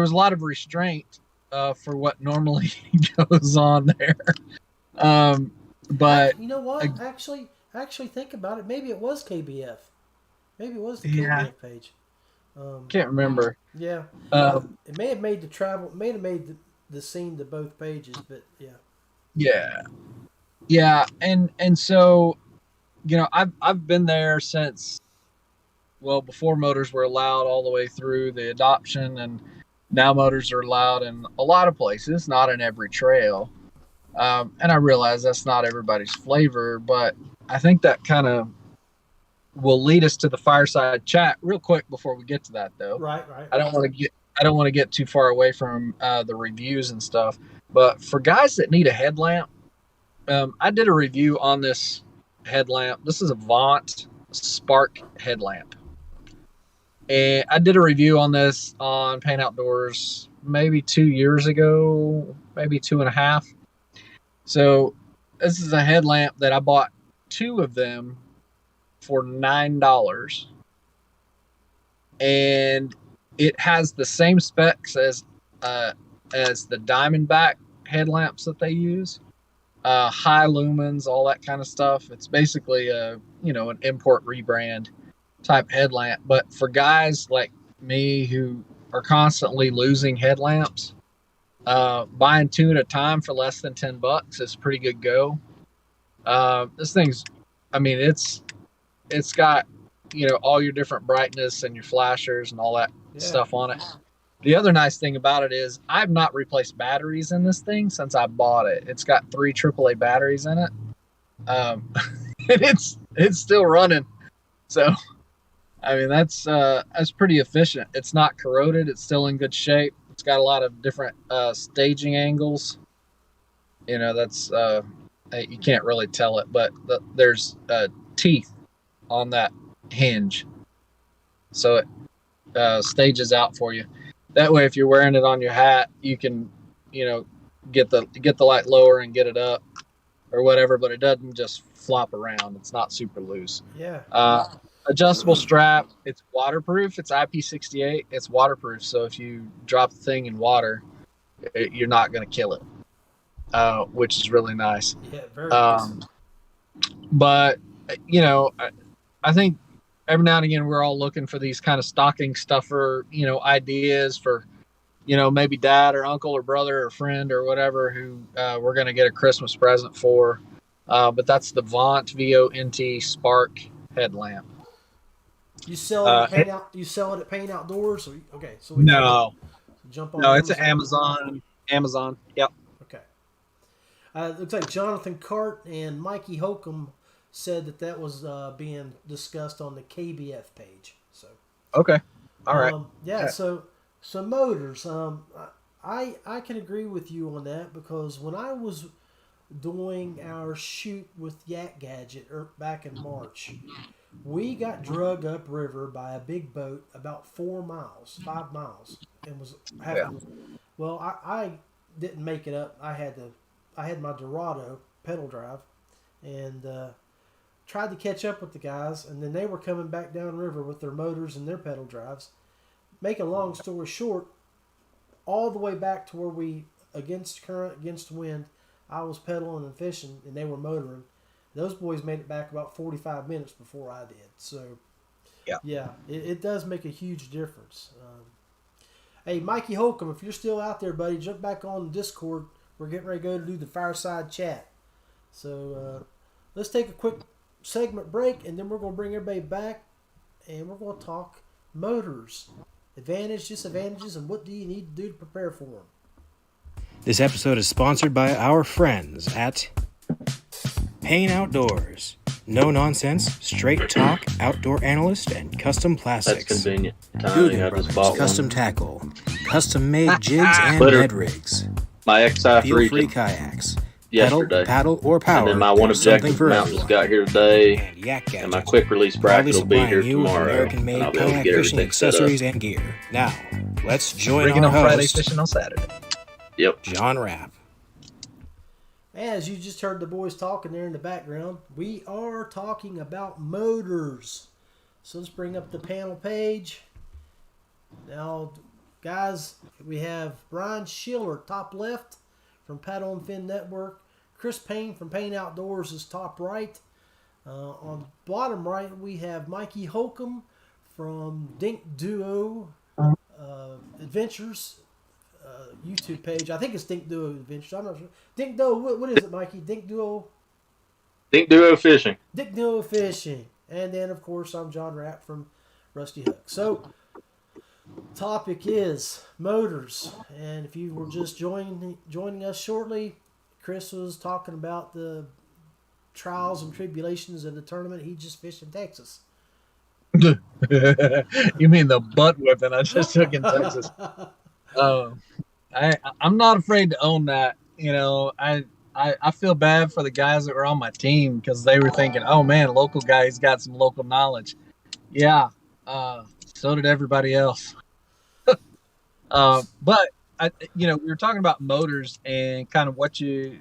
was a lot of restraint for what normally goes on there. But you know what? Actually, think about it. Maybe it was KBF. Maybe it was the KBF page. Can't remember. Yeah, it may have made the travel. It may have made the scene to both pages, but yeah. Yeah, and so I've been there since before motors were allowed, all the way through the adoption, and now motors are allowed in a lot of places, not in every trail. And I realize that's not everybody's flavor, but I think that kind of will lead us to the fireside chat real quick before we get to that, though. Right. I don't want to get too far away from the reviews and stuff, but for guys that need a headlamp, I did a review on this headlamp. This is a Vaunt Spark headlamp, and I did a review on this on Paint Outdoors maybe 2 years ago, maybe 2.5. So this is a headlamp that I bought 2 of them for $9, and it has the same specs as the Diamondback headlamps that they use, high lumens, all that kind of stuff. It's basically an import rebrand type headlamp. But for guys like me who are constantly losing headlamps, buying 2 at a time for less than $10 is a pretty good go. This thing's, it's got all your different brightness and your flashers and all that stuff on it. The other nice thing about it is I've not replaced batteries in this thing since I bought it. It's got 3 AAA batteries in it, and it's still running. So that's pretty efficient. It's not corroded. It's still in good shape. It's got a lot of different staging angles. That's you can't really tell it, but there's teeth on that hinge, so it stages out for you. That way, if you're wearing it on your hat, you can get the light lower and get it up or whatever, but it doesn't just flop around. It's not super loose. Adjustable strap. It's waterproof. It's IP68. It's waterproof, so if you drop the thing in water, you're not going to kill it, which is really nice. Yeah, very nice. But I think every now and again we're all looking for these kind of stocking stuffer ideas for maybe dad or uncle or brother or friend or whatever who we're going to get a Christmas present for. But that's the Vaunt VONT Spark headlamp. You sell it at Paint Out. You sell it at Paint Outdoors. Okay, so we No, jump on. no, it's an Amazon. Amazon. Yep. Okay. It looks like Jonathan Cart and Mikey Holcombe said that was being discussed on the KBF page. So. Okay. All right. Yeah. So motors. I can agree with you on that because when I was doing our shoot with Yak Gadget back in March, we got drug upriver by a big boat about 5 miles, and was having. Yeah. Well, I didn't make it up. I had my Dorado pedal drive, and tried to catch up with the guys, and then they were coming back downriver with their motors and their pedal drives. Make a long story short, all the way back to where we, against current, against wind, I was pedaling and fishing, and they were motoring. Those boys made it back about 45 minutes before I did. So, yeah, it does make a huge difference. Hey, Mikey Holcombe, if you're still out there, buddy, jump back on Discord. We're getting ready to go to do the fireside chat. So, let's take a quick segment break, and then we're going to bring everybody back, and we're going to talk motors. Advantages, disadvantages, and what do you need to do to prepare for them? This episode is sponsored by our friends at Payne Outdoors. No nonsense, straight talk, outdoor analyst, and custom plastics. That's convenient. Guggen Brothers, custom tackle, custom made jigs and bed rigs. My XI3 Feel free kayaks. yesterday. Paddle or power. And then my one objective mount just got here today. And my quick release bracket will be here tomorrow. And I'll be able to get everything set up. And gear. Now, let's join Bringing our on Friday, host, fishing on Saturday. Yep. John Rapp. As you just heard the boys talking there in the background, we are talking about motors. So let's bring up the panel page. Now, guys, we have Brian Schiller, top left, from Paddle and Fin Network. Chris Payne from Payne Outdoors is top right. On the bottom right, we have Mikey Holcombe from Dink Duo Adventures YouTube page. I think it's Dink Duo Adventures. I'm not sure. Dink Duo, what is it, Mikey? Dink Duo? Dink Duo Fishing. Dink Duo Fishing. And then, of course, I'm John Rapp from Rusty Hook. So, topic is motors. And if you were just joining us shortly, Chris was talking about the trials and tribulations of the tournament he just fished in Texas. You mean the butt whipping I just took in Texas? I'm not afraid to own that. You know, I feel bad for the guys that were on my team because they were thinking, oh man, local guy's got some local knowledge. Yeah, so did everybody else. But we were talking about motors and kind of what you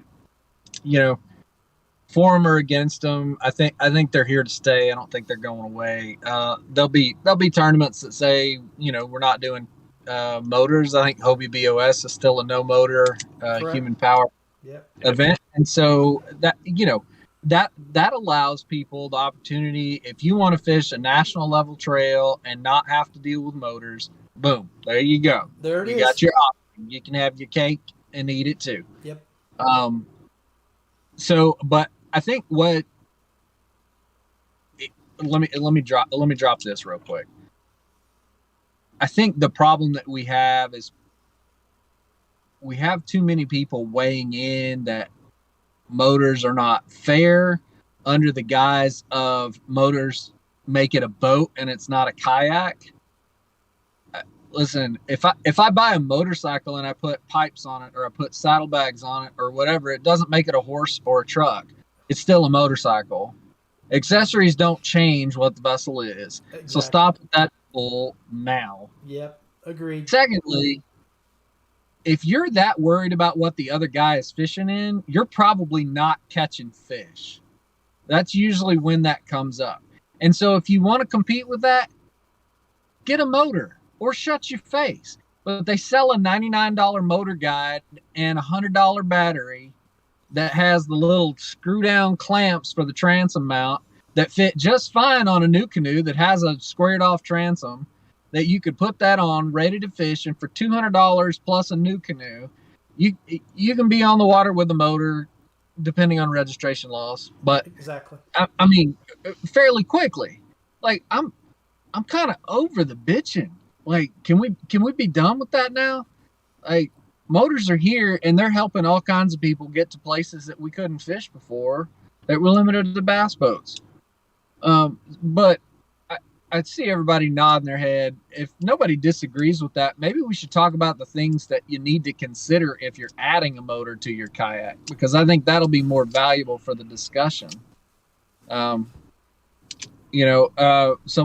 for them or against them. I think they're here to stay. I don't think they're going away. There'll be tournaments that say we're not doing motors. I think Hobie BOS is still a no motor human power event, and so that that allows people the opportunity, if you want to fish a national level trail and not have to deal with motors, boom, there you go. There it is. You got your option. You can have your cake and eat it too. Yep. But I think let me drop this real quick. I think the problem that we have is we have too many people weighing in that motors are not fair under the guise of motors make it a boat and it's not a kayak. Listen, if I buy a motorcycle and I put pipes on it or I put saddlebags on it or whatever, it doesn't make it a horse or a truck. It's still a motorcycle. Accessories don't change what the vessel is. Exactly. So stop that bull now. Yep, agreed. Secondly, if you're that worried about what the other guy is fishing in, you're probably not catching fish. That's usually when that comes up. And so if you want to compete with that, get a motor or shut your face. But they sell a $99 motor guide and a $100 battery that has the little screw down clamps for the transom mount that fit just fine on a new canoe that has a squared off transom that you could put that on ready to fish. And for $200 plus a new canoe, you can be on the water with a motor depending on registration laws. But exactly, I mean, fairly quickly. Like I'm I'm kind of over the bitching. Like, can we be done with that now? Like, motors are here and they're helping all kinds of people get to places that we couldn't fish before, that were limited to bass boats. But I see everybody nodding their head. If nobody disagrees with that, maybe we should talk about the things that you need to consider if you're adding a motor to your kayak, because I think that'll be more valuable for the discussion. So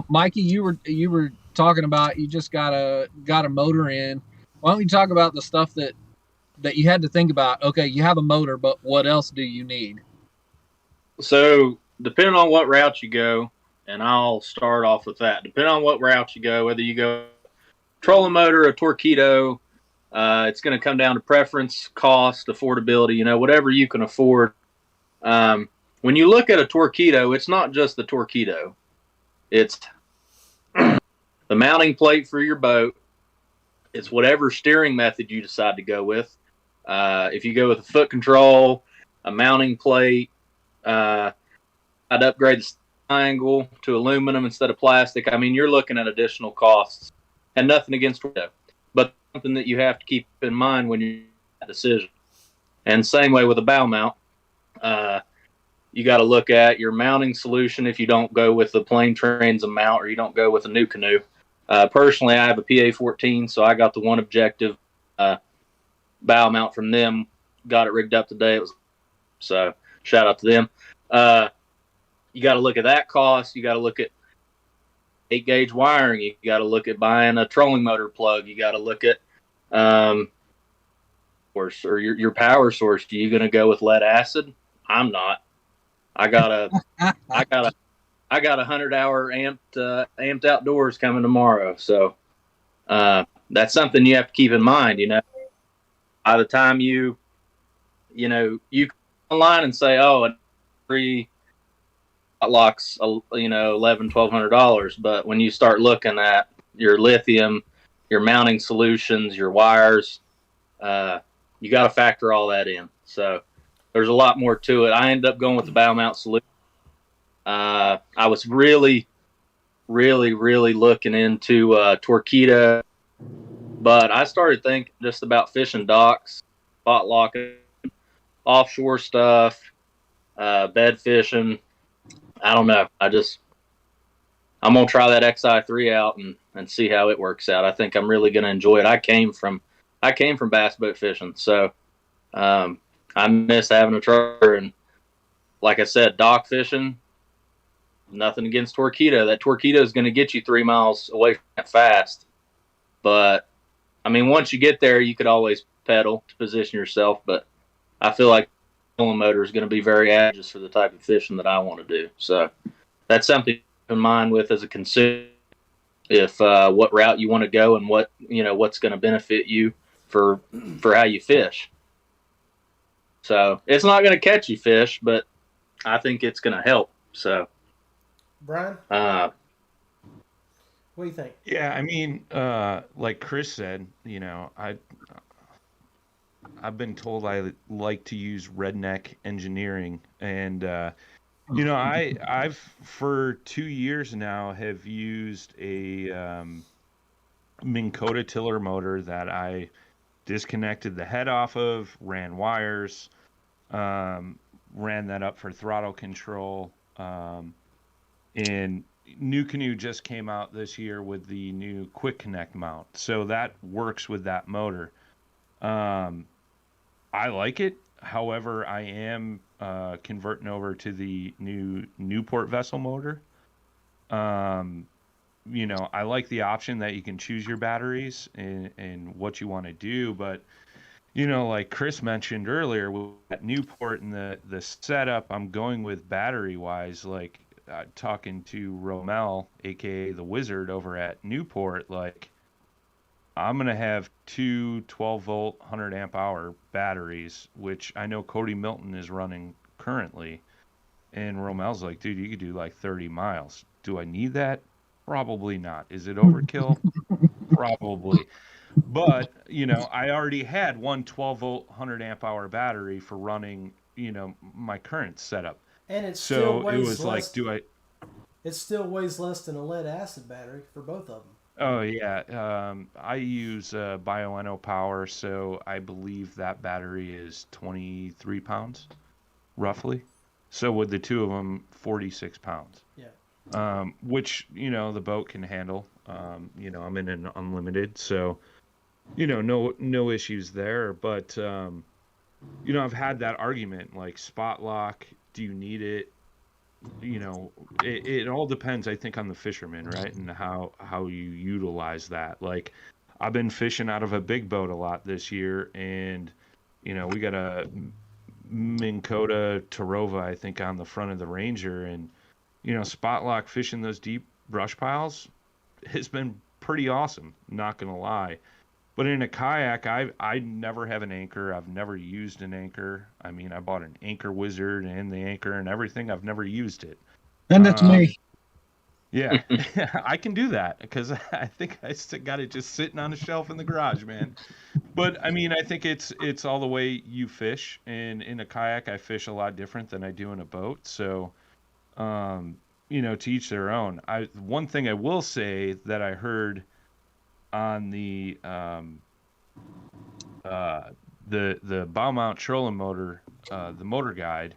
Mikey, you were talking about you just got a motor in. Why don't we talk about the stuff that you had to think about? Okay, you have a motor, but what else do you need? So depending on what route you go, and I'll start off with that. Depending on what route you go, whether you go trolling motor, a Torqeedo, it's going to come down to preference, cost, affordability, whatever you can afford. When you look at a Torqeedo, it's not just the Torqeedo. It's the mounting plate for your boat. It's whatever steering method you decide to go with. If you go with a foot control, a mounting plate, I'd upgrade the angle to aluminum instead of plastic. I mean, you're looking at additional costs, and nothing against it, but something that you have to keep in mind when you make that decision. And same way with a bow mount. You got to look at your mounting solution if you don't go with the plain transom mount or you don't go with a new canoe. Personally, I have a PA-14, so I got the one objective bow mount from them. Got it rigged up today. So shout out to them. You got to look at that cost. You got to look at 8-gauge wiring. You got to look at buying a trolling motor plug. You got to look at or your power source. Are you going to go with lead acid? I'm not. I got a 100-hour amped outdoors coming tomorrow. So that's something you have to keep in mind. By the time you go online and say, oh, a free locks, $1,100-$1,200, but when you start looking at your lithium, your mounting solutions, your wires, you got to factor all that in. So there's a lot more to it. I ended up going with the bow mount solution. I was really, really, really looking into Torqeedo, but I started thinking just about fishing docks, spot locking, offshore stuff, bed fishing. I don't know. I'm going to try that XI3 out and see how it works out. I think I'm really going to enjoy it. I came from bass boat fishing. So, I miss having a trailer, and like I said, dock fishing, nothing against Torqeedo. That Torqeedo is going to get you 3 miles away from that fast. But I mean, once you get there, you could always pedal to position yourself, but I feel like trolling motor is going to be very adequate for the type of fishing that I want to do. So that's something to keep in mind with as a consumer, if what route you want to go and what's going to benefit you for how you fish. So it's not going to catch you fish, but I think it's going to help. So, Brian, what do you think? Yeah, I mean, like Chris said, I've been told I like to use redneck engineering, and I've for 2 years now have used a Minn Kota tiller motor that I disconnected the head off of, ran wires, ran that up for throttle control, and New Canoe just came out this year with the new Quick Connect mount, so that works with that motor. I like it. However, I am converting over to the new Newport vessel motor. I like the option that you can choose your batteries and what you want to do, but like Chris mentioned earlier, with that Newport and the setup, I'm going with battery wise, like talking to Romel, aka the Wizard over at Newport, like I'm going to have two 12-volt 100 amp hour batteries, which I know Cody Milton is running currently. And Romel's like, dude, you could do like 30 miles. Do I need that? Probably not. Is it overkill? Probably. But, I already had one 12-volt 100 amp hour battery for running, my current setup. And it so still weighs it was less. like, do I? It still weighs less than a lead acid battery for both of them. Oh yeah, I use Bioenno Power, so I believe that battery is 23 pounds, roughly. So with the two of them, 46 pounds. Yeah. Which the boat can handle. I'm in an unlimited, so no issues there. But I've had that argument like spot lock. Do you need it? It all depends, I think, on the fisherman, right? And how you utilize that. Like, I've been fishing out of a big boat a lot this year, and we got a Minn Kota Tarova, I think, on the front of the Ranger, and spot lock fishing those deep brush piles has been pretty awesome, not gonna lie. But in a kayak, I never have an anchor. I've never used an anchor. I mean, I bought an anchor wizard and the anchor and everything. I've never used it. And that's me. Yeah, I can do that because I think I still got it just sitting on a shelf in the garage, man. But I mean, I think it's all the way you fish. And in a kayak, I fish a lot different than I do in a boat. So, to each their own. One thing I will say that I heard on the bow mount trolling motor, the motor guide,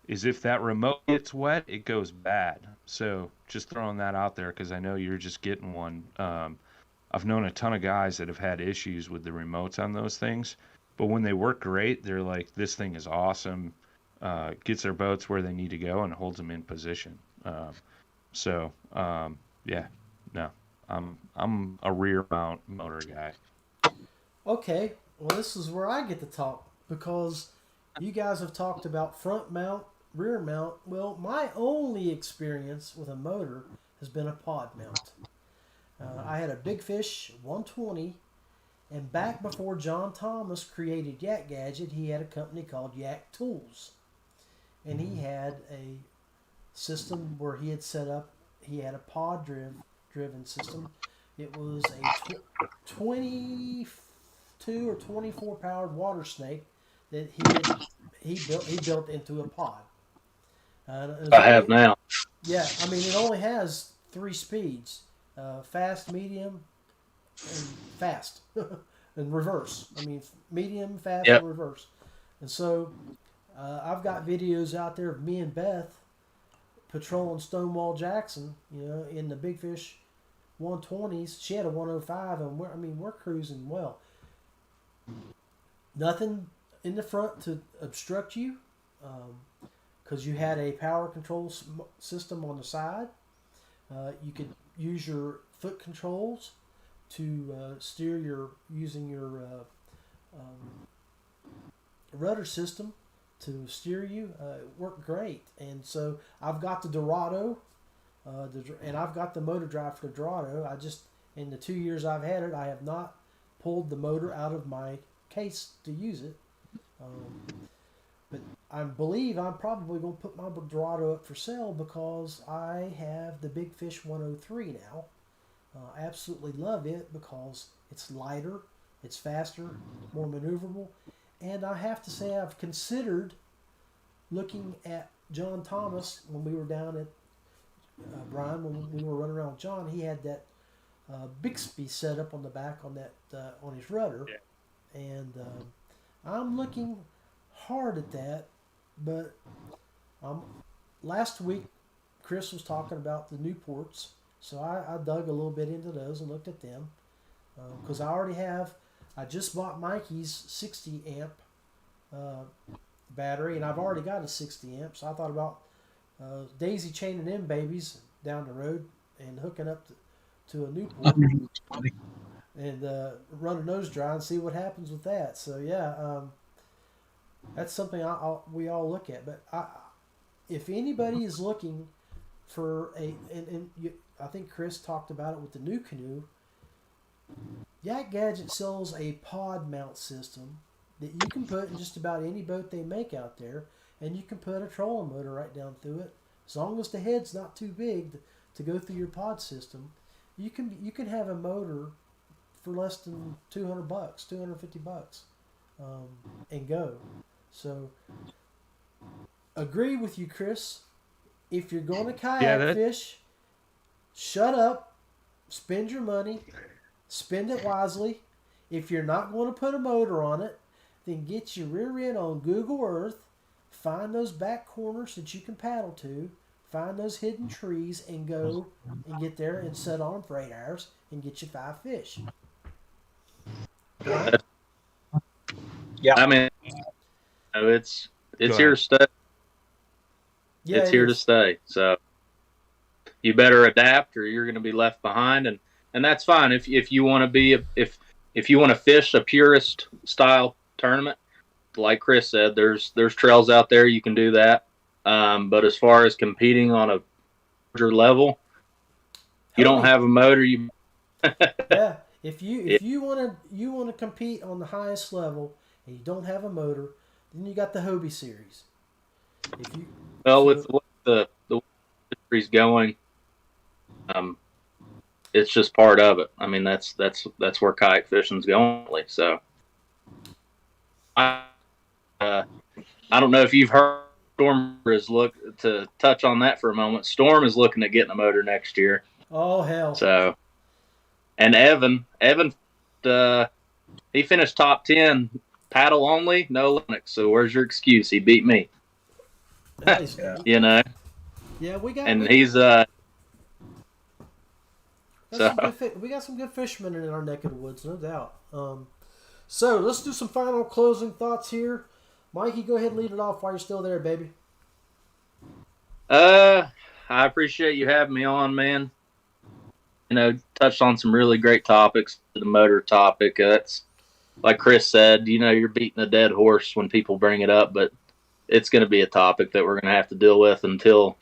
is if that remote gets wet, it goes bad. So just throwing that out there because I know you're just getting one. I've known a ton of guys that have had issues with the remotes on those things, but when they work great, they're like, this thing is awesome. Gets their boats where they need to go and holds them in position. Yeah, no. I'm a rear mount motor guy. Okay, well, this is where I get to talk because you guys have talked about front mount, rear mount. Well, my only experience with a motor has been a pod mount. I had a Big Fish 120, and back before John Thomas created Yak Gadget, he had a company called Yak Tools, and he had a system where he had set up. He had a pod driven system. It was a 22 or 24 powered water snake that he built into a pod. I have now. Yeah, I mean it only has 3 speeds: fast, medium, and fast, and reverse. I mean medium, fast, Yep. and reverse. And so I've got videos out there of me and Beth patrolling Stonewall Jackson, in the Big Fish 120s. She had a 105, and we're cruising well. Nothing in the front to obstruct you, because you had a power control system on the side. You could use your foot controls to steer using your rudder system to steer you. It worked great, and so I've got the Dorado, and I've got the motor drive for the Dorado. In the 2 years I've had it, I have not pulled the motor out of my case to use it. But I believe I'm probably going to put my Dorado up for sale because I have the Big Fish 103 now. I absolutely love it because it's lighter, it's faster, more maneuverable. And I have to say I've considered looking at John Thomas when we were down at Brian, when we were running around with John. He had that Bixby set up on the back on that on his rudder. Yeah. And I'm looking hard at that, but last week Chris was talking about the Newports, so I dug a little bit into those and looked at them because I just bought Mikey's 60 amp battery, and I've already got a 60 amp, so I thought about daisy chaining them babies down the road and hooking up to a Newport and running those dry and see what happens with that. So yeah, that's something we all look at. But if anybody is looking for I think Chris talked about it with the new canoe. Yak Gadget sells a pod mount system that you can put in just about any boat they make out there, and you can put a trolling motor right down through it. As long as the head's not too big to go through your pod system, you can have a motor for less than $200, $250, and go. So, agree with you, Chris. If you're going to kayak fish, shut up, spend your money, spend it wisely. If you're not going to put a motor on it, then get your rear end on Google Earth, find those back corners that you can paddle to, find those hidden trees, and go and get there and sit on them for 8 hours and get you 5 fish. Right? Yeah. I mean, it's here to stay. Yeah, It's here to stay. So you better adapt, or you're going to be left behind, and that's fine. If you want to be if you want to fish a purist style tournament, like Chris said, there's trails out there you can do that. But as far as competing on a larger level, you don't have a motor. Yeah. If you want to compete on the highest level and you don't have a motor, then you got the Hobie series. With the industry's going, it's just part of it. I mean, that's where kayak fishing's going. So, I don't know if you've heard. Storm is to touch on that for a moment. Storm is looking at getting a motor next year. Oh hell! So, and Evan, he finished top 10 paddle only, no Linux. So where's your excuse? He beat me. Nice, you know. Yeah, we got. And he's we got some good fishermen in our neck of the woods, no doubt. So let's do some final closing thoughts here. Mikey, go ahead and lead it off while you're still there, baby. I appreciate you having me on, man. Touched on some really great topics. The motor topic, that's like Chris said, you're beating a dead horse when people bring it up, but it's going to be a topic that we're going to have to deal with until,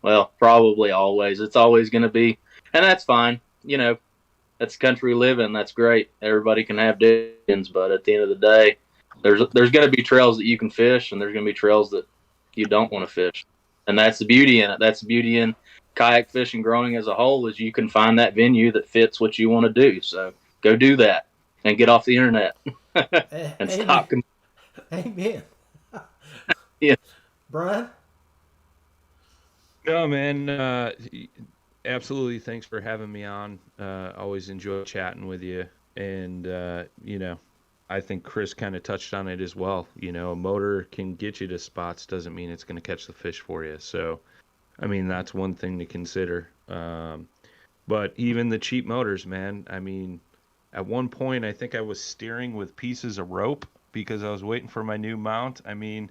well, probably always. It's always going to be, and that's fine. That's the country we live in. That's great. Everybody can have opinions, but at the end of the day, there's going to be trails that you can fish, and there's going to be trails that you don't want to fish. And that's the beauty in it. That's the beauty in kayak fishing growing as a whole, is you can find that venue that fits what you want to do. So go do that and get off the internet and stop. Amen. Yeah. Brian? No, man. Absolutely. Thanks for having me on. Always enjoy chatting with you. And, I think Chris kind of touched on it as well. A motor can get you to spots, doesn't mean it's going to catch the fish for you. So, I mean, that's one thing to consider. But even the cheap motors, man, I mean, at one point, I think I was steering with pieces of rope because I was waiting for my new mount. I mean,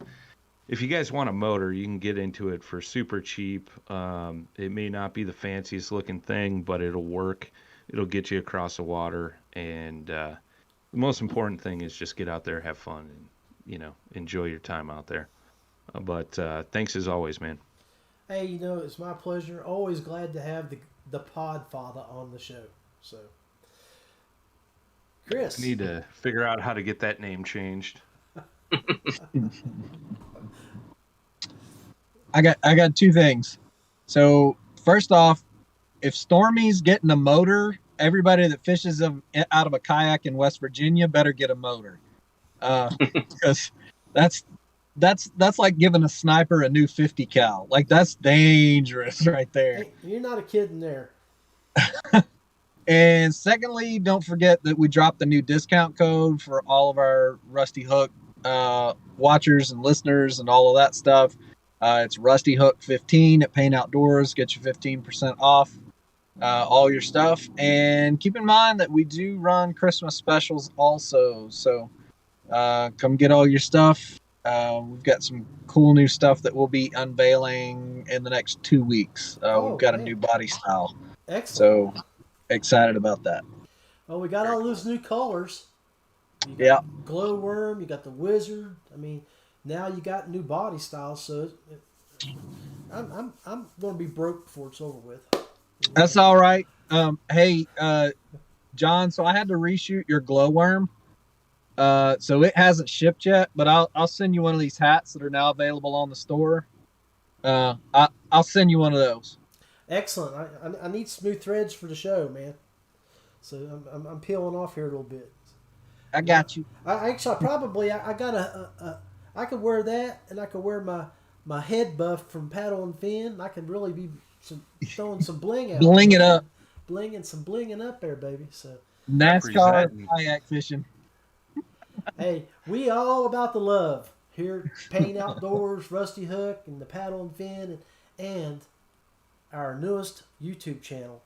if you guys want a motor, you can get into it for super cheap. It may not be the fanciest looking thing, but it'll work. It'll get you across the water. And the most important thing is just get out there, have fun, and, enjoy your time out there. But thanks as always, man. Hey, it's my pleasure. Always glad to have the pod father on the show. So, Chris. I need to figure out how to get that name changed. I got two things. So first off, if Stormy's getting a motor, everybody that fishes out of a kayak in West Virginia better get a motor, because that's like giving a sniper a new 50 cal. Like, that's dangerous right there. Hey, you're not a kid in there. And secondly, don't forget that we dropped the new discount code for all of our Rusty Hook watchers and listeners and all of that stuff. It's Rusty Hook 15 at Payne Outdoors. Get you 15% off all your stuff. And keep in mind that we do run Christmas specials also. So come get all your stuff. We've got some cool new stuff that we'll be unveiling in the next 2 weeks. We've got a new body style. Excellent. So excited about that. Well, we got all those new colors. You got Yeah. Glowworm, you got the Wizard. I mean, now you got new body styles. So I'm going to be broke before it's over with. That's all right. Hey, John, so I had to reshoot your Glowworm. So it hasn't shipped yet, but I'll send you one of these hats that are now available on the store. I'll send you one of those. Excellent. I need smooth threads for the show, man. So I'm peeling off here a little bit. I got you. I got I could wear that, and I could wear my head buff from Paddle and Fin. I could really be throwing some bling out. Bling it up. Blinging up there, baby. So NASCAR Representing. kayak fishing. hey, we all about the love here at Payne Outdoors, Rusty Hook, and the Paddle and Fin, and our newest YouTube channel.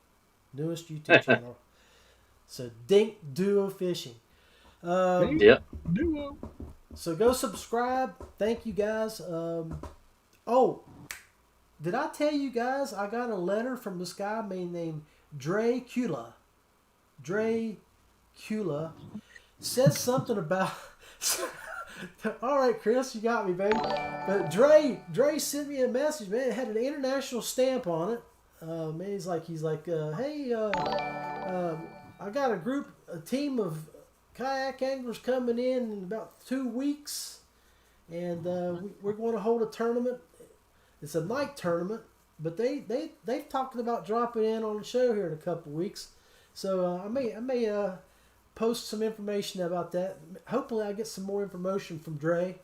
So Dink Duo Fishing. Yep. Duo. So go subscribe. Thank you guys. Oh, did I tell you guys I got a letter from this guy named Dre Kula. Dre Kula says something about. All right, Chris, you got me, baby. But Dre sent me a message, man. It had an international stamp on it. Man, he's like, hey, I got a team of kayak anglers coming in about 2 weeks, and we're going to hold a tournament. It's a night tournament, but they've talked about dropping in on the show here in a couple weeks. So I may post some information about that. Hopefully, I get some more information from Dre.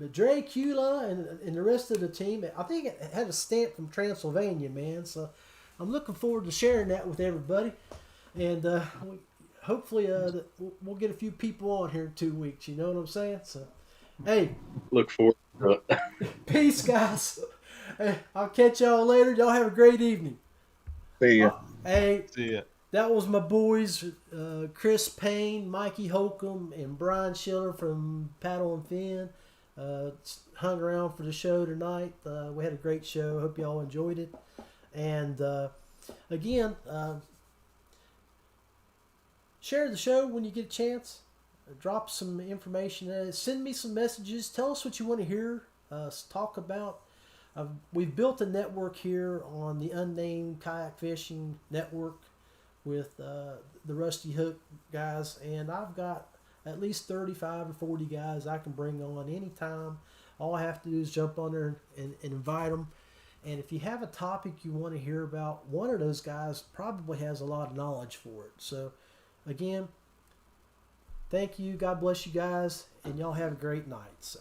But Dre Kula and the rest of the team, I think it had a stamp from Transylvania, man. So I'm looking forward to sharing that with everybody. And hopefully we'll get a few people on here in 2 weeks. You know what I'm saying? So, hey. Look forward to it. Peace, guys. Hey, I'll catch y'all later. Y'all have a great evening. See ya. Hey. See ya. That was my boys, Chris Payne, Mikey Holcombe, and Brian Schiller from Paddle and Fin. Hung around for the show tonight. We had a great show. Hope y'all enjoyed it. And again, share the show when you get a chance. Drop some information. Send me some messages. Tell us what you want to hear us talk about. We've built a network here on the Unnamed Kayak Fishing Network with the Rusty Hook guys, and I've got at least 35 or 40 guys I can bring on anytime. All I have to do is jump on there and invite them. And if you have a topic you want to hear about, one of those guys probably has a lot of knowledge for it. So, again, thank you. God bless you guys, and y'all have a great night. So.